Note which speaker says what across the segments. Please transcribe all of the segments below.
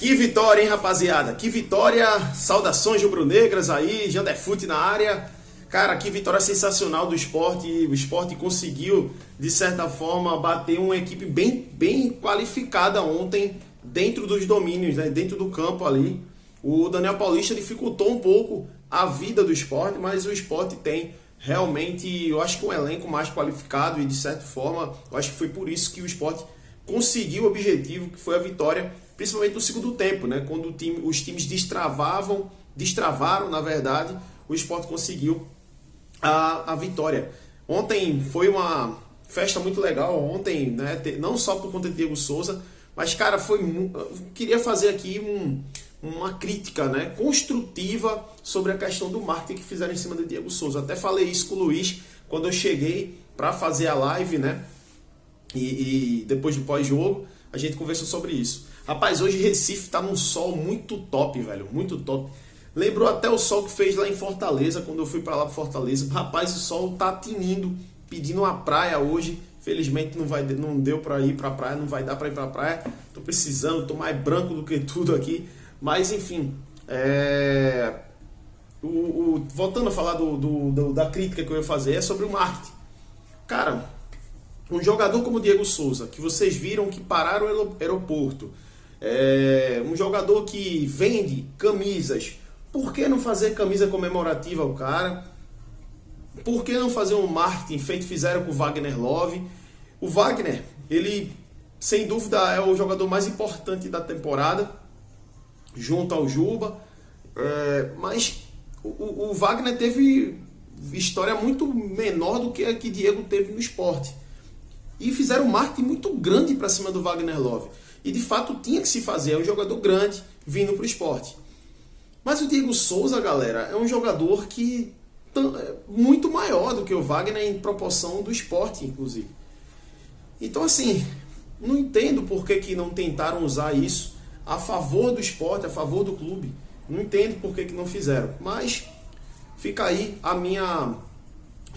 Speaker 1: Que vitória, hein, rapaziada? Que vitória! Saudações rubro-negras aí, Janderfute na área. Cara, que vitória sensacional do Sport. O Sport conseguiu, de certa forma, bater uma equipe bem qualificada ontem, dentro dos domínios, né? Dentro do campo ali. O Daniel Paulista dificultou um pouco a vida do Sport, mas o Sport tem realmente, eu acho que um elenco mais qualificado e, de certa forma, eu acho que foi por isso que o Sport conseguiu o objetivo, que foi a vitória, principalmente no segundo tempo, né? Quando os times destravaram, na verdade, o Sport conseguiu a vitória. Ontem foi uma festa muito legal, ontem, né? Não só por conta de Diego Souza, mas, cara, eu queria fazer aqui uma crítica, né, construtiva sobre a questão do marketing que fizeram em cima de Diego Souza. Até falei isso com o Luiz quando eu cheguei para fazer a live, né? E depois do pós-jogo, a gente conversou sobre isso. Rapaz, hoje Recife tá num sol muito top, velho. Muito top. Lembrou até o sol que fez lá em Fortaleza, quando eu fui para lá para Fortaleza. Rapaz, o sol tá tinindo, pedindo uma praia hoje. Felizmente não deu para ir para a praia, não vai dar para ir para a praia. Tô precisando, tô mais branco do que tudo aqui. Mas, enfim, voltando a falar da crítica que eu ia fazer, é sobre o marketing. Cara, um jogador como o Diego Souza, que vocês viram que pararam o aeroporto, um jogador que vende camisas, por que não fazer camisa comemorativa ao cara? Por que não fazer um marketing fizeram com o Wagner Love? O Wagner, ele, sem dúvida, é o jogador mais importante da temporada, junto ao Juba, mas o Wagner teve história muito menor do que a que Diego teve no Sport. E fizeram um marketing muito grande para cima do Wagner Love. E de fato tinha que se fazer, é um jogador grande vindo para o Sport. Mas o Diego Souza, galera, é um jogador que é muito maior do que o Wagner em proporção do Sport, inclusive. Então, assim, não entendo por que não tentaram usar isso a favor do Sport, a favor do clube. Não entendo por que não fizeram. Mas fica aí a minha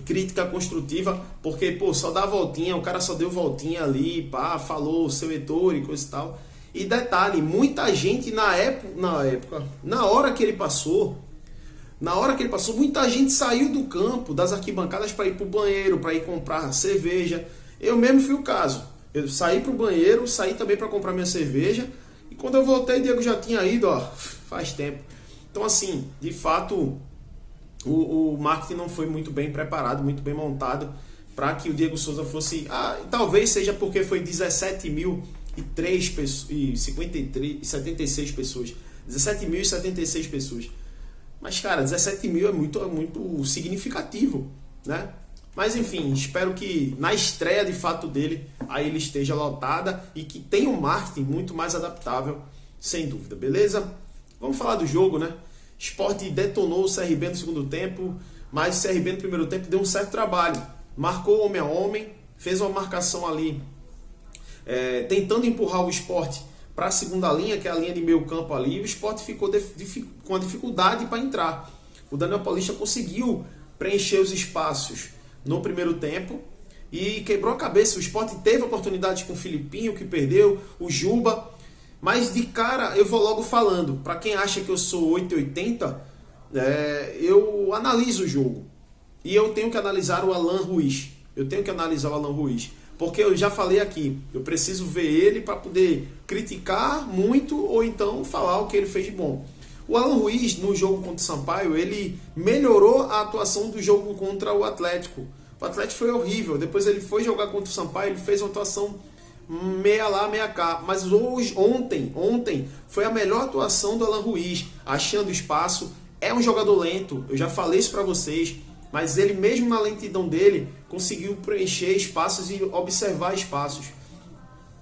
Speaker 1: crítica construtiva, porque, pô, só dá voltinha, o cara só deu voltinha ali, pá, falou seu Heitor e coisa e tal. E detalhe, muita gente na hora que ele passou, muita gente saiu do campo, das arquibancadas para ir pro banheiro, para ir comprar cerveja. Eu mesmo fui o caso. Eu saí pro banheiro, saí também para comprar minha cerveja, e quando eu voltei, o Diego já tinha ido, ó, faz tempo. Então, assim, de fato, o marketing não foi muito bem preparado, muito bem montado para que o Diego Souza fosse... talvez seja porque foi 17.076 pessoas. 17.076 pessoas. Mas, cara, 17 mil é muito significativo, né? Mas, enfim, espero que na estreia de fato dele, aí ele esteja lotada e que tenha um marketing muito mais adaptável, sem dúvida, beleza? Vamos falar do jogo, né? Sport detonou o CRB no segundo tempo, mas o CRB no primeiro tempo deu um certo trabalho. Marcou homem a homem, fez uma marcação ali, tentando empurrar o Sport para a segunda linha, que é a linha de meio campo ali, e o Sport ficou com a dificuldade para entrar. O Daniel Paulista conseguiu preencher os espaços no primeiro tempo e quebrou a cabeça. O Sport teve oportunidades com o Filipinho, que perdeu, o Juba. Mas de cara, eu vou logo falando, para quem acha que eu sou 880, eu analiso o jogo. E eu tenho que analisar o Alan Ruiz. Porque eu já falei aqui, eu preciso ver ele para poder criticar muito ou então falar o que ele fez de bom. O Alan Ruiz, no jogo contra o Sampaio, ele melhorou a atuação do jogo contra o Atlético. O Atlético foi horrível, depois ele foi jogar contra o Sampaio, ele fez uma atuação meia lá, meia cá. Mas ontem foi a melhor atuação do Alan Ruiz, achando espaço. É um jogador lento, eu já falei isso para vocês, mas ele mesmo na lentidão dele conseguiu preencher espaços e observar espaços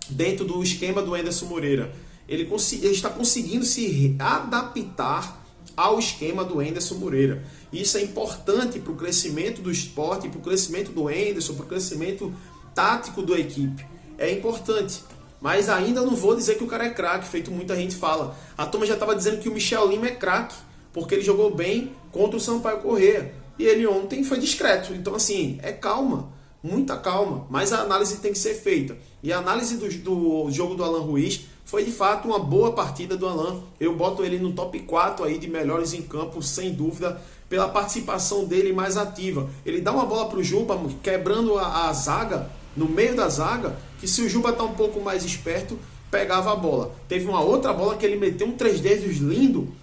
Speaker 1: dentro do esquema do Enderson Moreira. Ele está conseguindo se adaptar ao esquema do Enderson Moreira. Isso é importante para o crescimento do Sport, para o crescimento do Enderson, para o crescimento tático da equipe. É importante, mas ainda não vou dizer que o cara é craque, feito muita gente fala. A turma já estava dizendo que o Michel Lima é craque, porque ele jogou bem contra o Sampaio Corrêa. E ele ontem foi discreto. Então, assim, calma, muita calma. Mas a análise tem que ser feita. E a análise do jogo do Alan Ruiz Foi de fato uma boa partida do Alan. Eu boto ele no top 4 aí de melhores em campo, sem dúvida, pela participação dele mais ativa. Ele dá uma bola para o Juba, quebrando a zaga, no meio da zaga, que se o Juba tá um pouco mais esperto, pegava a bola. Teve uma outra bola que ele meteu um 3 dedos lindo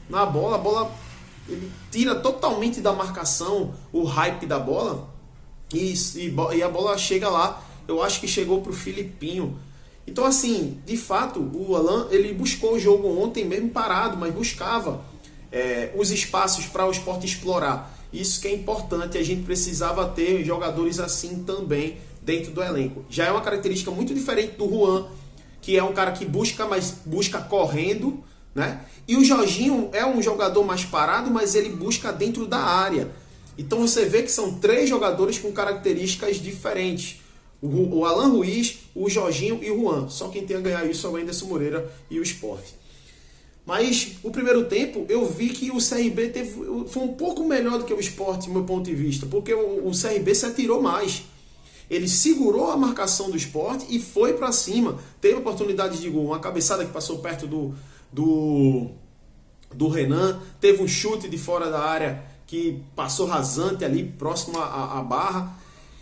Speaker 1: na bola. A bola ele tira totalmente da marcação o hype da bola e a bola chega lá. Eu acho que chegou para o Filipinho. Então, assim, de fato, o Alan ele buscou o jogo ontem mesmo parado, mas buscava os espaços para o Sport explorar. Isso que é importante, a gente precisava ter jogadores assim também dentro do elenco. Já é uma característica muito diferente do Juan, que é um cara que busca, mas busca correndo, né? E o Jorginho é um jogador mais parado, mas ele busca dentro da área. Então você vê que são 3 jogadores com características diferentes. O Alan Ruiz, o Jorginho e o Juan. Só quem tem a ganhar isso é o Wenderson Moreira e o Sport. Mas o primeiro tempo eu vi que o CRB foi um pouco melhor do que o Sport, do meu ponto de vista, porque o CRB se atirou mais. Ele segurou a marcação do Sport e foi para cima. Teve oportunidade de gol, uma cabeçada que passou perto do Renan, teve um chute de fora da área que passou rasante ali, próximo à barra.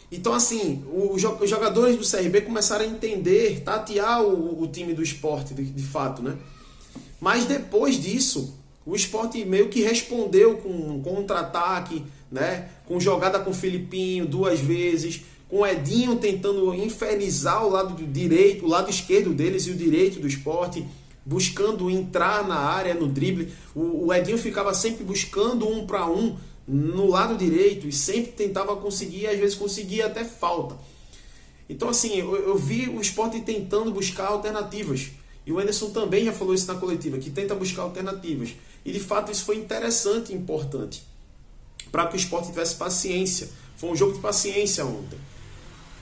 Speaker 1: Então, assim, os jogadores do CRB começaram a entender, tatear o time do Sport, de fato, né? Mas depois disso, o Sport meio que respondeu com um contra-ataque, né? Com jogada com o Filipinho 2 vezes, com o Edinho tentando infernizar o lado direito, o lado esquerdo deles e o direito do Sport, buscando entrar na área, no drible. O Edinho ficava sempre buscando 1 para 1 no lado direito e sempre tentava conseguir, às vezes conseguia até falta. Então, assim, eu vi o Sport tentando buscar alternativas. E o Anderson também já falou isso na coletiva, que tenta buscar alternativas. E, de fato, isso foi interessante e importante para que o Sport tivesse paciência. Foi um jogo de paciência ontem.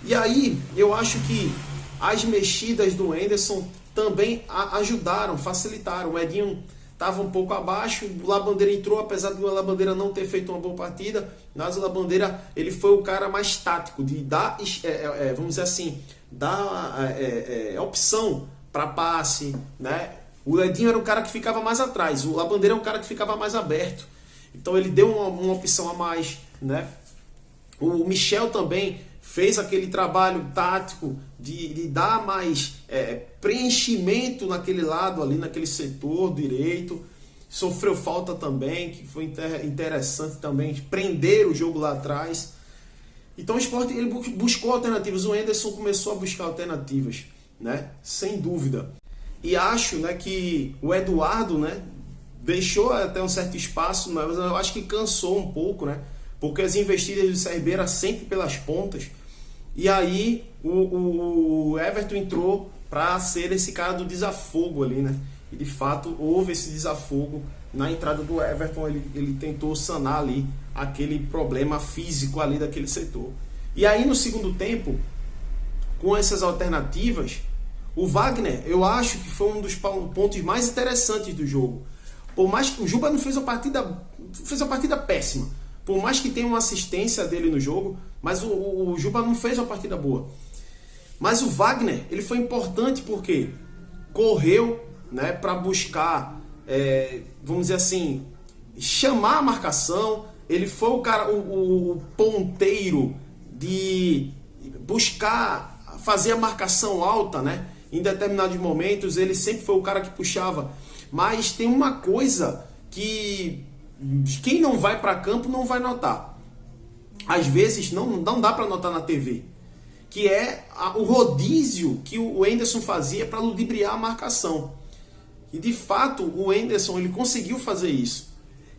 Speaker 1: E aí, eu acho que as mexidas do Anderson também ajudaram, facilitaram. O Edinho estava um pouco abaixo, o Labandeira entrou, apesar do Labandeira não ter feito uma boa partida, mas o Labandeira ele foi o cara mais tático, de dar, vamos dizer assim, dar opção para passe, né? O Edinho era um cara que ficava mais atrás, o Labandeira é um cara que ficava mais aberto, então ele deu uma opção a mais, né? O Michel também fez aquele trabalho tático de dar mais preenchimento naquele lado ali, naquele setor direito. Sofreu falta também, que foi interessante também, prender o jogo lá atrás. Então o Sport ele buscou alternativas, o Anderson começou a buscar alternativas, né? Sem dúvida. E acho, né, que o Eduardo, né, deixou até um certo espaço, mas eu acho que cansou um pouco, né? Porque as investidas do CRB eram sempre pelas pontas. E aí o Everton entrou para ser esse cara do desafogo ali, né? E de fato houve esse desafogo na entrada do Everton. Ele tentou sanar ali aquele problema físico ali daquele setor. E aí no segundo tempo, com essas alternativas, o Wagner, eu acho que foi um dos pontos mais interessantes do jogo. Por mais que o Juba não fez uma partida péssima. Por mais que tenha uma assistência dele no jogo, mas o Juba não fez uma partida boa. Mas o Wagner, ele foi importante porque correu, né, para buscar, vamos dizer assim, chamar a marcação. Ele foi o cara, o ponteiro de buscar fazer a marcação alta, né? Em determinados momentos, ele sempre foi o cara que puxava. Mas tem uma coisa que quem não vai para campo não vai notar. Às vezes não dá para notar na TV. Que é o rodízio que o Anderson fazia para ludibriar a marcação. E de fato o Anderson ele conseguiu fazer isso.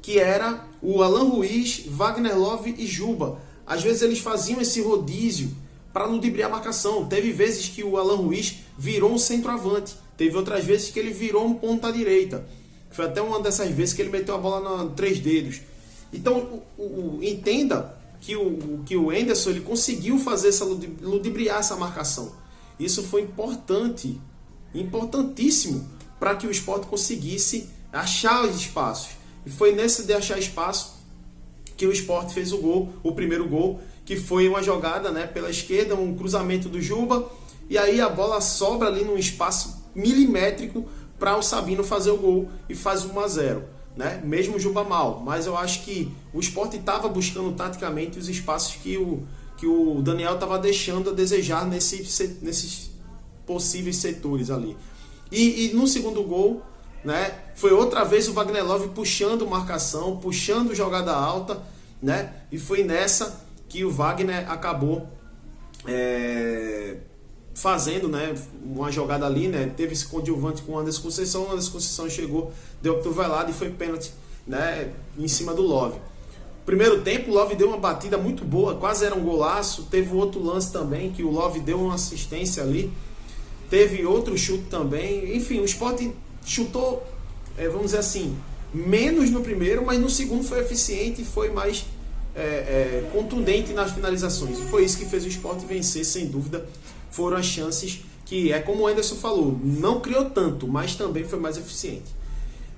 Speaker 1: Que era o Alan Ruiz, Wagner Love e Juba. Às vezes eles faziam esse rodízio para ludibriar a marcação. Teve vezes que o Alan Ruiz virou um centroavante. Teve outras vezes que ele virou um ponta-direita. Foi até uma dessas vezes que ele meteu a bola na 3 dedos. Então, entenda que o Anderson ele conseguiu fazer ludibriar essa marcação. Isso foi importante, importantíssimo, para que o Sport conseguisse achar os espaços. E foi nesse de achar espaço que o Sport fez o gol, o primeiro gol, que foi uma jogada, né, pela esquerda, um cruzamento do Juba, e aí a bola sobra ali num espaço milimétrico para o Sabino fazer o gol e faz 1-0, né? Mesmo o Juba mal, mas eu acho que o Sport estava buscando taticamente os espaços que o Daniel estava deixando a desejar nesses possíveis setores ali. E no segundo gol, né, foi outra vez o Wagner Love puxando marcação, puxando jogada alta, né? E foi nessa que o Wagner acabou fazendo, né, uma jogada ali, né? Teve esse coadjuvante com o Anderson Conceição, o Anderson Conceição chegou, deu cotovelada e foi pênalti, né, em cima do Love. Primeiro tempo, o Love deu uma batida muito boa, quase era um golaço. Teve outro lance também, que o Love deu uma assistência ali. Teve outro chute também. Enfim, o Sport chutou, vamos dizer assim, menos no primeiro, mas no segundo foi eficiente e foi mais contundente nas finalizações. E foi isso que fez o Sport vencer, sem dúvida. Foram as chances que, como o Anderson falou, não criou tanto, mas também foi mais eficiente.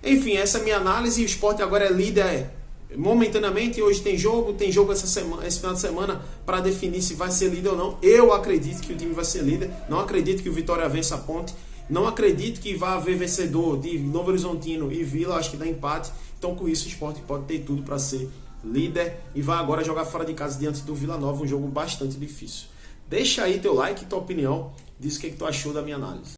Speaker 1: Enfim, essa é a minha análise. O Sport agora é líder momentaneamente. Hoje tem jogo esse final de semana para definir se vai ser líder ou não. Eu acredito que o time vai ser líder. Não acredito que o Vitória vença a Ponte. Não acredito que vai haver vencedor de Novo Horizontino e Vila. Acho que dá empate. Então, com isso, o Sport pode ter tudo para ser líder e vai agora jogar fora de casa diante do Vila Nova, um jogo bastante difícil. Deixa aí teu like e tua opinião, diz o que tu achou da minha análise.